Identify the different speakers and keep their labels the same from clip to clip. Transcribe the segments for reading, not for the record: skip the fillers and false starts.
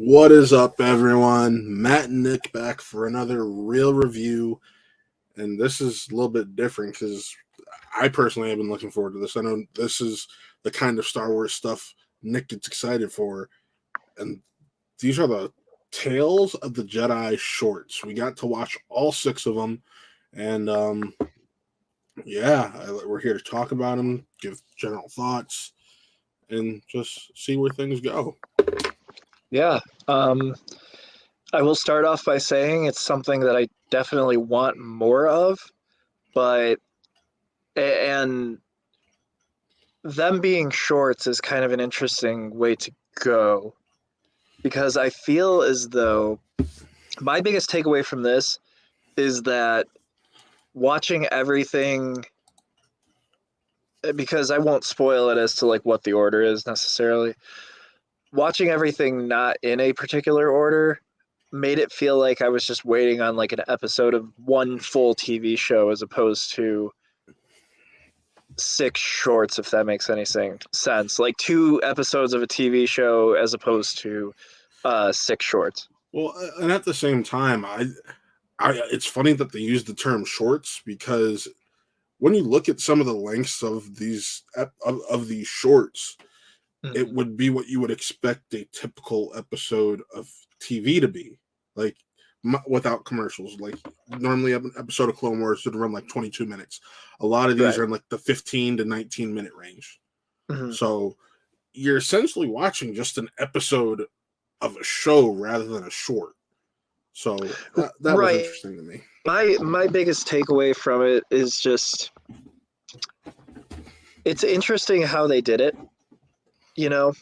Speaker 1: What is up, everyone? Matt and Nick back for another real review. And this is a little bit different because I personally have been looking forward to this. I know this is the kind of Star Wars stuff Nick gets excited for. And these are the Tales of the Jedi shorts. We got to watch all 6 of them. And we're here to talk about them, give general thoughts, and just see where things go.
Speaker 2: Yeah. I will start off by saying it's something that I definitely want more of, and them being shorts is kind of an interesting way to go because I feel as though my biggest takeaway from this is that watching everything, because I won't spoil it as to like what the order is necessarily, watching everything not in a particular order made it feel like I was just waiting on like an episode of one full TV show as opposed to 6 shorts, if that makes any sense. Like 2 episodes of a TV show as opposed to 6 shorts.
Speaker 1: Well, and at the same time, it's funny that they use the term shorts because when you look at some of the lengths of these shorts, it would be what you would expect a typical episode of TV to be, like without commercials. Like normally, an episode of Clone Wars would run like 22 minutes. A lot of these are in like the 15 to 19 minute range.
Speaker 2: Mm-hmm.
Speaker 1: So you're essentially watching just an episode of a show rather than a short. So that was interesting to me.
Speaker 2: My biggest takeaway from it is just it's interesting how they did it. You know,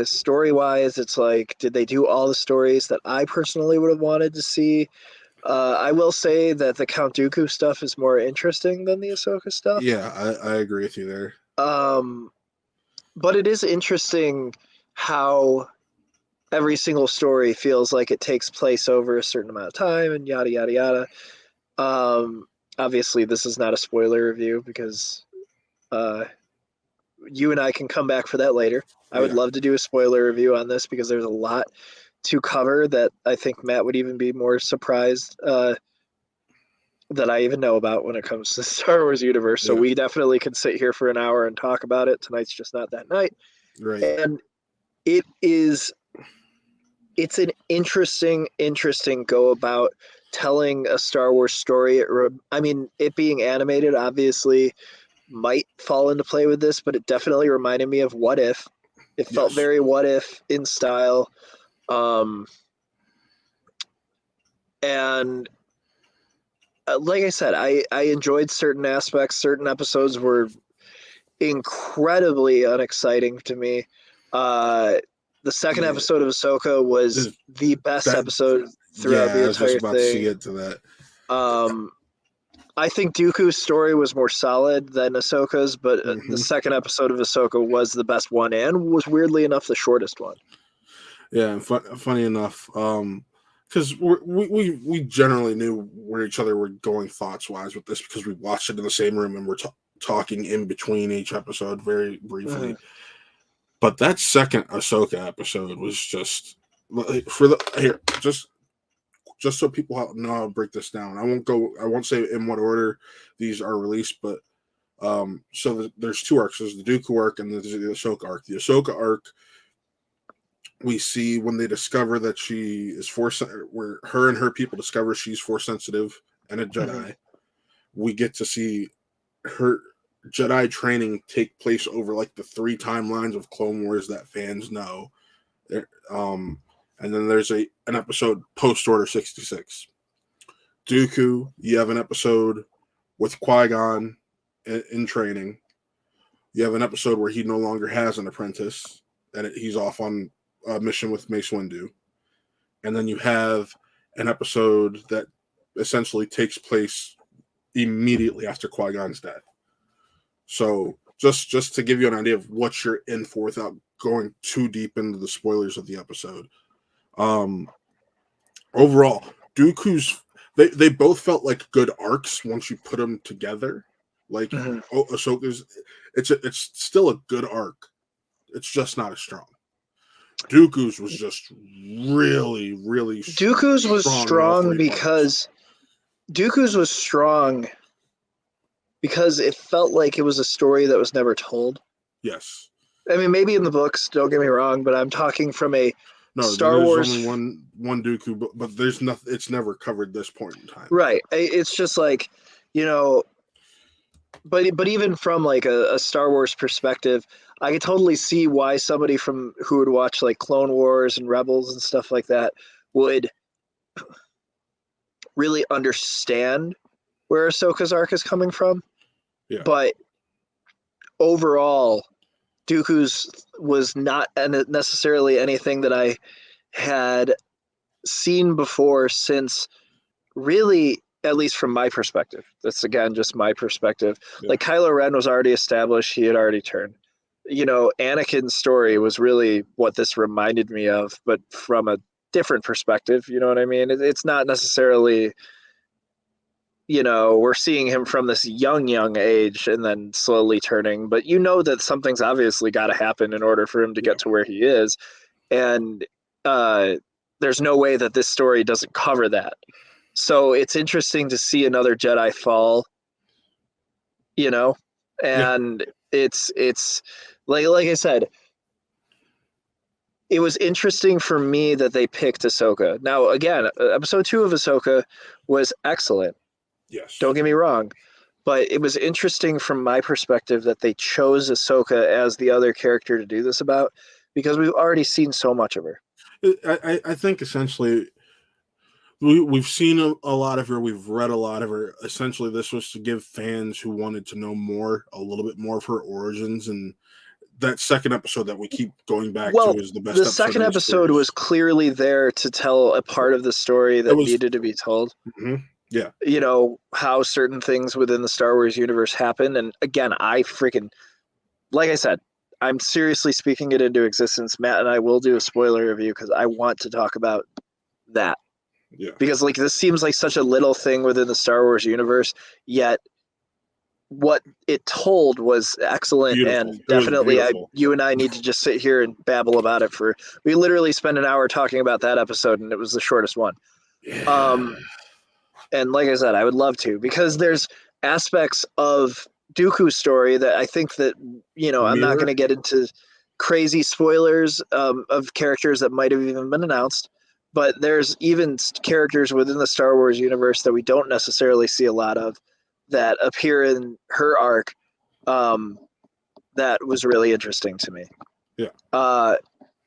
Speaker 2: story-wise, it's like, did they do all the stories that I personally would have wanted to see? I will say that the Count Dooku stuff is more interesting than the Ahsoka stuff.
Speaker 1: Yeah, I agree with you there.
Speaker 2: But it is interesting how every single story feels like it takes place over a certain amount of time and yada, yada, yada. Obviously, this is not a spoiler review because you and I can come back for that later. I would love to do a spoiler review on this because there's a lot to cover that I think Matt would even be more surprised that I even know about when it comes to the Star Wars universe. So we definitely can sit here for an hour and talk about it. Tonight's just not that night.
Speaker 1: Right.
Speaker 2: And it's an interesting go about telling a Star Wars story. I mean, it being animated obviously might fall into play with this, but it definitely reminded me of What If. It felt very What If in style. And like I said, I enjoyed certain aspects. Certain episodes were incredibly unexciting to me. The second episode of Ahsoka was the best episode throughout the entire thing. I was just about to
Speaker 1: get to that.
Speaker 2: I think Dooku's story was more solid than Ahsoka's, but the second episode of Ahsoka was the best one and was weirdly enough the shortest one.
Speaker 1: Yeah, and funny enough, because we generally knew where each other were going thoughts-wise with this because we watched it in the same room and we're talking in between each episode very briefly. But that second Ahsoka episode was just just so people know how to break this down. I won't say in what order these are released, but so there's 2 arcs. There's the Dooku arc and there's the Ahsoka arc. The Ahsoka arc, we see when they discover that she is where her and her people discover she's Force sensitive and a Jedi. We get to see her Jedi training take place over like the 3 timelines of Clone Wars that fans know. And then there's an episode post Order 66. Dooku, you have an episode with Qui-Gon in training. You have an episode where he no longer has an apprentice and he's off on a mission with Mace Windu. And then you have an episode that essentially takes place immediately after Qui-Gon's death. So just to give you an idea of what you're in for without going too deep into the spoilers of the episode. Overall, Dooku's they both felt like good arcs once you put them together. Like Ahsoka's, it's still a good arc. It's just not as strong. Dooku's was just really, really
Speaker 2: Dooku's was
Speaker 1: strong in all
Speaker 2: strong
Speaker 1: three parts.
Speaker 2: because it felt like it was a story that was never told.
Speaker 1: Yes.
Speaker 2: I mean, maybe in the books, don't get me wrong, but I'm talking from a
Speaker 1: No,
Speaker 2: Star
Speaker 1: there's
Speaker 2: Wars.
Speaker 1: only one Dooku, but there's nothing. It's never covered this point in time.
Speaker 2: Right. It's just like, but even from like a Star Wars perspective, I could totally see why somebody from who would watch like Clone Wars and Rebels and stuff like that would really understand where Ahsoka's arc is coming from.
Speaker 1: Yeah.
Speaker 2: But overall, Dooku's was not necessarily anything that I had seen before since really, at least from my perspective. That's again just my perspective.
Speaker 1: Yeah.
Speaker 2: Like Kylo Ren was already established, he had already turned. Anakin's story was really what this reminded me of, but from a different perspective. You know what I mean? It's not necessarily, we're seeing him from this young age and then slowly turning, but that something's obviously got to happen in order for him to get to where he is. And there's no way that this story doesn't cover that. So it's interesting to see another Jedi fall, and it's like I said, it was interesting for me that they picked Ahsoka. Now, again, episode 2 of Ahsoka was excellent.
Speaker 1: Yes.
Speaker 2: Don't get me wrong. But it was interesting from my perspective that they chose Ahsoka as the other character to do this about, because we've already seen so much of her.
Speaker 1: I think essentially we've seen a lot of her. We've read a lot of her. Essentially, this was to give fans who wanted to know more, a little bit more of her origins. And that second episode that we keep going back to is the best
Speaker 2: the
Speaker 1: episode
Speaker 2: second
Speaker 1: of
Speaker 2: episode was clearly there to tell a part of the story that needed to be told.
Speaker 1: Mm-hmm. Yeah.
Speaker 2: How certain things within the Star Wars universe happen. And again, like I said, I'm seriously speaking it into existence. Matt and I will do a spoiler review because I want to talk about that.
Speaker 1: Yeah.
Speaker 2: Because like this seems like such a little thing within the Star Wars universe, yet what it told was excellent.
Speaker 1: Beautiful.
Speaker 2: And definitely you and I need to just sit here and babble about it we literally spent an hour talking about that episode and it was the shortest one.
Speaker 1: Yeah.
Speaker 2: And like I said, I would love to, because there's aspects of Dooku's story that I think that, I'm not going to get into crazy spoilers of characters that might have even been announced, but there's even characters within the Star Wars universe that we don't necessarily see a lot of that appear in her arc. That was really interesting to me.
Speaker 1: Yeah.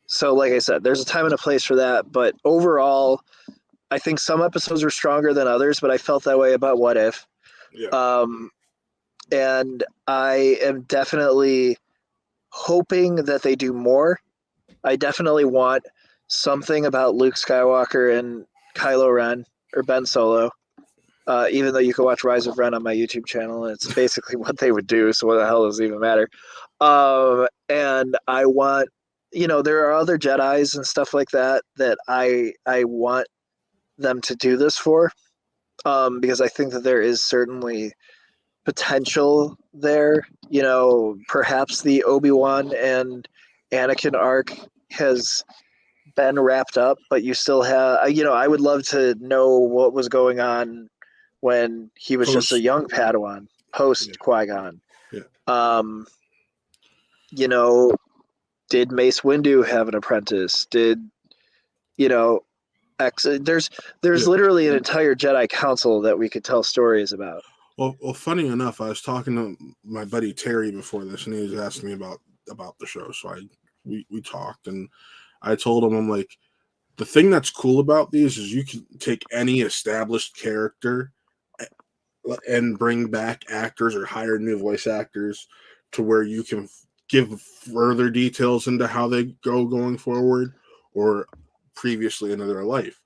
Speaker 2: So like I said, there's a time and a place for that, but overall, I think some episodes were stronger than others, but I felt that way about What If.
Speaker 1: Yeah.
Speaker 2: And I am definitely hoping that they do more. I definitely want something about Luke Skywalker and Kylo Ren or Ben Solo. Even though you can watch Rise of Ren on my YouTube channel, and it's basically what they would do, so what the hell does it even matter? And I want, there are other Jedis and stuff like that I want them to do this for, because I think that there is certainly potential there. Perhaps the Obi-Wan and Anakin arc has been wrapped up, but you still have, I would love to know what was going on when he was just a young Padawan post Qui-Gon.
Speaker 1: Yeah.
Speaker 2: Did Mace Windu have an apprentice? Did there's literally an entire Jedi Council that we could tell stories about.
Speaker 1: Well, funny enough, I was talking to my buddy Terry before this, and he was asking me about the show. So we talked, and I told him, I'm like, the thing that's cool about these is you can take any established character and bring back actors or hire new voice actors to where you can give further details into how they going forward or previously into their life.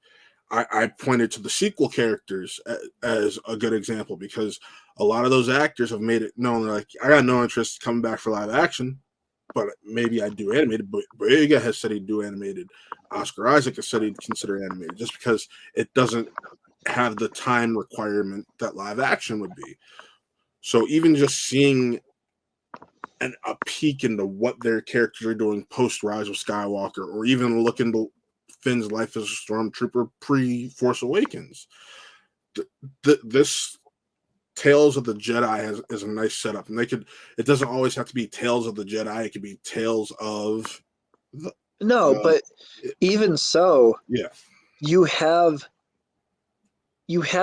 Speaker 1: I pointed to the sequel characters as a good example, because a lot of those actors have made it known, like, I got no interest coming back for live action, but maybe I'd do animated. But Boyega has said he'd do animated. Oscar Isaac has said he'd consider animated, just because it doesn't have the time requirement that live action would be. So even just seeing and a peek into what their characters are doing post Rise of Skywalker, or even look into Finn's life as a stormtrooper pre Force Awakens. This Tales of the Jedi is a nice setup, and it doesn't always have to be Tales of the Jedi. It could be Tales of the,
Speaker 2: No, but even so,
Speaker 1: yeah,
Speaker 2: you have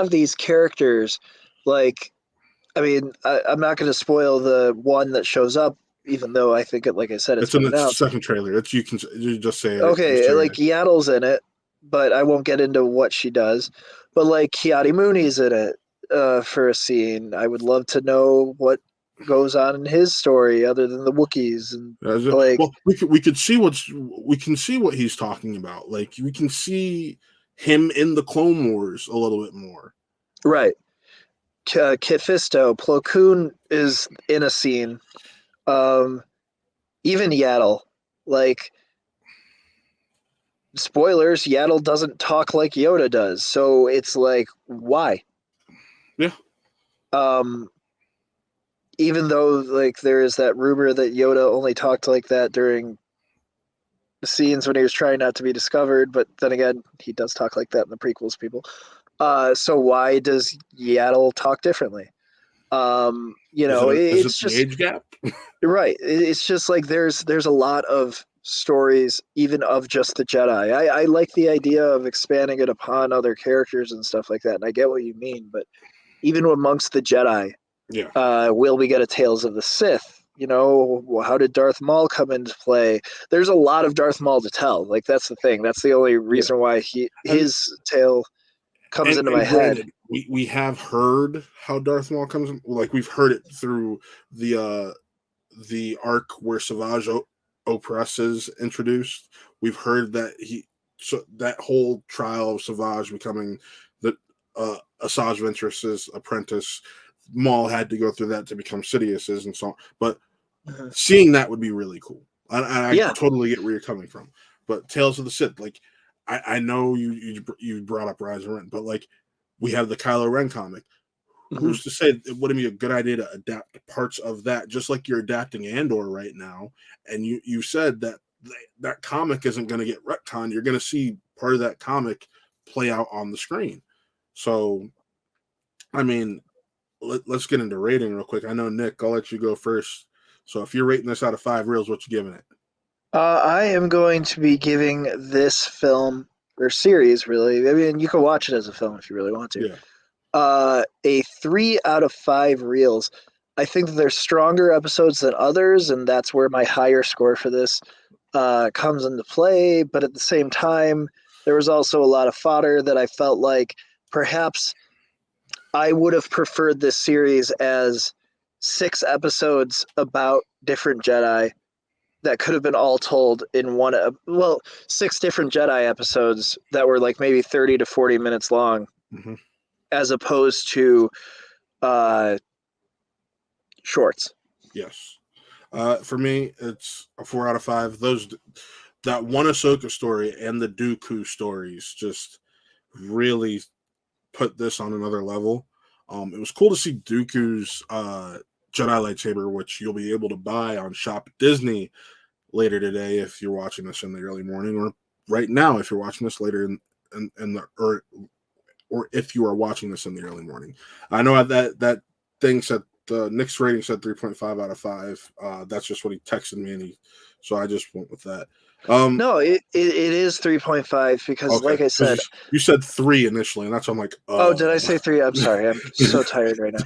Speaker 2: these characters like, I mean, I'm not going to spoil the one that shows up, even though I think it, like I said, it's
Speaker 1: it's in
Speaker 2: been
Speaker 1: the
Speaker 2: announced.
Speaker 1: second trailer. You just say it.
Speaker 2: Okay, like Yaddle's in it, but I won't get into what she does. But like Kiadi Mooney's in it for a scene. I would love to know what goes on in his story other than the Wookiees and like.
Speaker 1: Well, we can see what he's talking about. Like we can see him in the Clone Wars a little bit more.
Speaker 2: Right. Kit Fisto, Plo Koon is in a scene. Even Yaddle, like, spoilers, Yaddle doesn't talk like Yoda does, so it's like, why?
Speaker 1: Yeah.
Speaker 2: Even though like there is that rumor that Yoda only talked like that during the scenes when he was trying not to be discovered, but then again, he does talk like that in the prequels, people. So why does Yaddle talk differently?
Speaker 1: Is it
Speaker 2: It's
Speaker 1: the
Speaker 2: just
Speaker 1: age gap?
Speaker 2: right. It's just like there's a lot of stories, even of just the Jedi. I like the idea of expanding it upon other characters and stuff like that, and I get what you mean. But even amongst the Jedi,
Speaker 1: Yeah.
Speaker 2: will we get a Tales of the Sith? How did Darth Maul come into play? There's a lot of Darth Maul to tell. Like that's the thing. That's the only reason why his tale comes into my head.
Speaker 1: Granted, we have heard how Darth Maul comes. Like we've heard it through the arc where Savage Opress is introduced. We've heard that that whole trial of Savage becoming the Asajj Ventress's apprentice. Maul had to go through that to become Sidious's and so on. But seeing that would be really cool. I totally get where you're coming from. But Tales of the Sith, like I know you brought up Rise of Ren, but like we have the Kylo Ren comic. Who's to say it wouldn't be a good idea to adapt parts of that, just like you're adapting Andor right now? And you said that comic isn't going to get retconned. You're going to see part of that comic play out on the screen. So, I mean, let's get into rating real quick. I know, Nick, I'll let you go first. So if you're rating this out of 5 reels, what you giving it?
Speaker 2: I am going to be giving this film or series, really. I mean, you can watch it as a film if you really want to.
Speaker 1: Yeah.
Speaker 2: A 3 out of 5 reels. I think that there's stronger episodes than others, and that's where my higher score for this comes into play. But at the same time, there was also a lot of fodder that I felt like perhaps I would have preferred this series as 6 episodes about different Jedi that could have been all told in 6 different Jedi episodes that were like maybe 30 to 40 minutes long, as opposed to shorts.
Speaker 1: Yes. For me, it's a 4 out of 5. That one Ahsoka story and the Dooku stories just really put this on another level. It was cool to see Dooku's Jedi lightsaber, which you'll be able to buy on Shop Disney later today if you're watching this in the early morning, or right now if you're watching this later in the or if you are watching this in the early morning. I know that thing said Nick's rating said 3.5 out of 5. That's just what he texted me, so I just went with that.
Speaker 2: No, it is 3.5 because, like I said,
Speaker 1: you said 3 initially, and that's why I'm like,
Speaker 2: oh, did I say 3? I'm sorry, I'm so tired right now.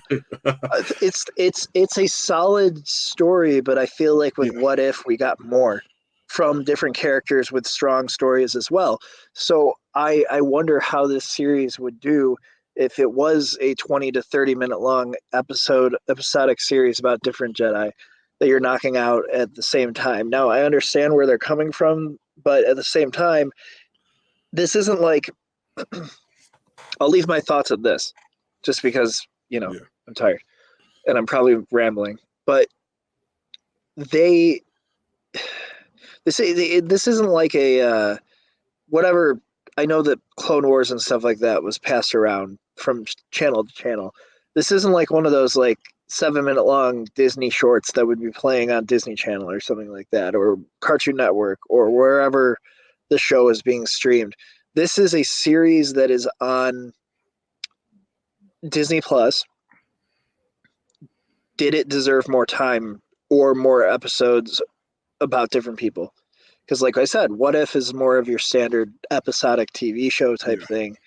Speaker 2: It's a solid story, but I feel like with What If we got more from different characters with strong stories as well. So I wonder how this series would do if it was a 20 to 30 minute long episodic series about different Jedi that you're knocking out at the same time. Now I understand where they're coming from, but at the same time, this isn't like I'll leave my thoughts at this, just because I'm tired and I'm probably rambling. But this isn't like a whatever. I know that Clone Wars and stuff like that was passed around from channel to channel. This isn't like one of those like 7-minute long Disney shorts that would be playing on Disney Channel or something like that, or Cartoon Network, or wherever the show is being streamed. This is a series that is on Disney Plus. Did it deserve more time or more episodes about different people? Because, like I said, What If is more of your standard episodic TV show type thing.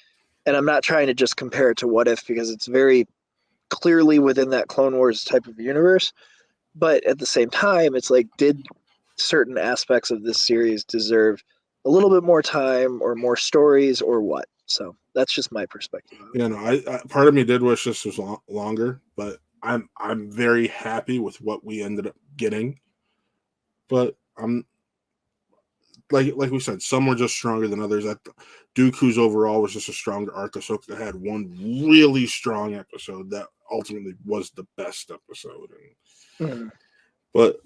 Speaker 2: And I'm not trying to just compare it to What If because it's very clearly within that Clone Wars type of universe. But at the same time, it's like, did certain aspects of this series deserve a little bit more time or more stories or what? So that's just my perspective on it.
Speaker 1: You know, I part of me did wish this was longer, but I'm very happy with what we ended up getting. But I'm like we said, some were just stronger than others. That Dooku's overall was just a stronger arc. Ahsoka had one really strong episode that ultimately was the best episode. But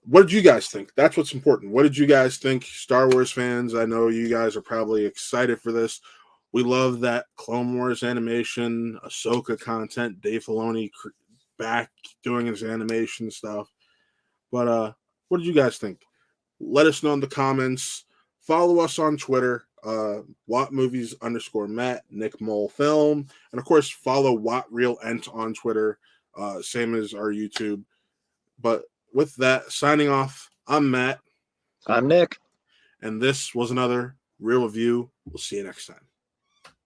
Speaker 1: what did you guys think? That's what's important. What did you guys think, Star Wars fans? I know you guys are probably excited for this. We love that Clone Wars animation, Ahsoka content, Dave Filoni back doing his animation stuff. But what did you guys think? Let us know in the comments. Follow us on Twitter, WattMovies_Matt, Nick Mole Film, and of course follow WattRealEnt on Twitter, same as our YouTube. But with that, signing off, I'm Matt.
Speaker 2: I'm Nick.
Speaker 1: And this was another Real Review. We'll see you next time.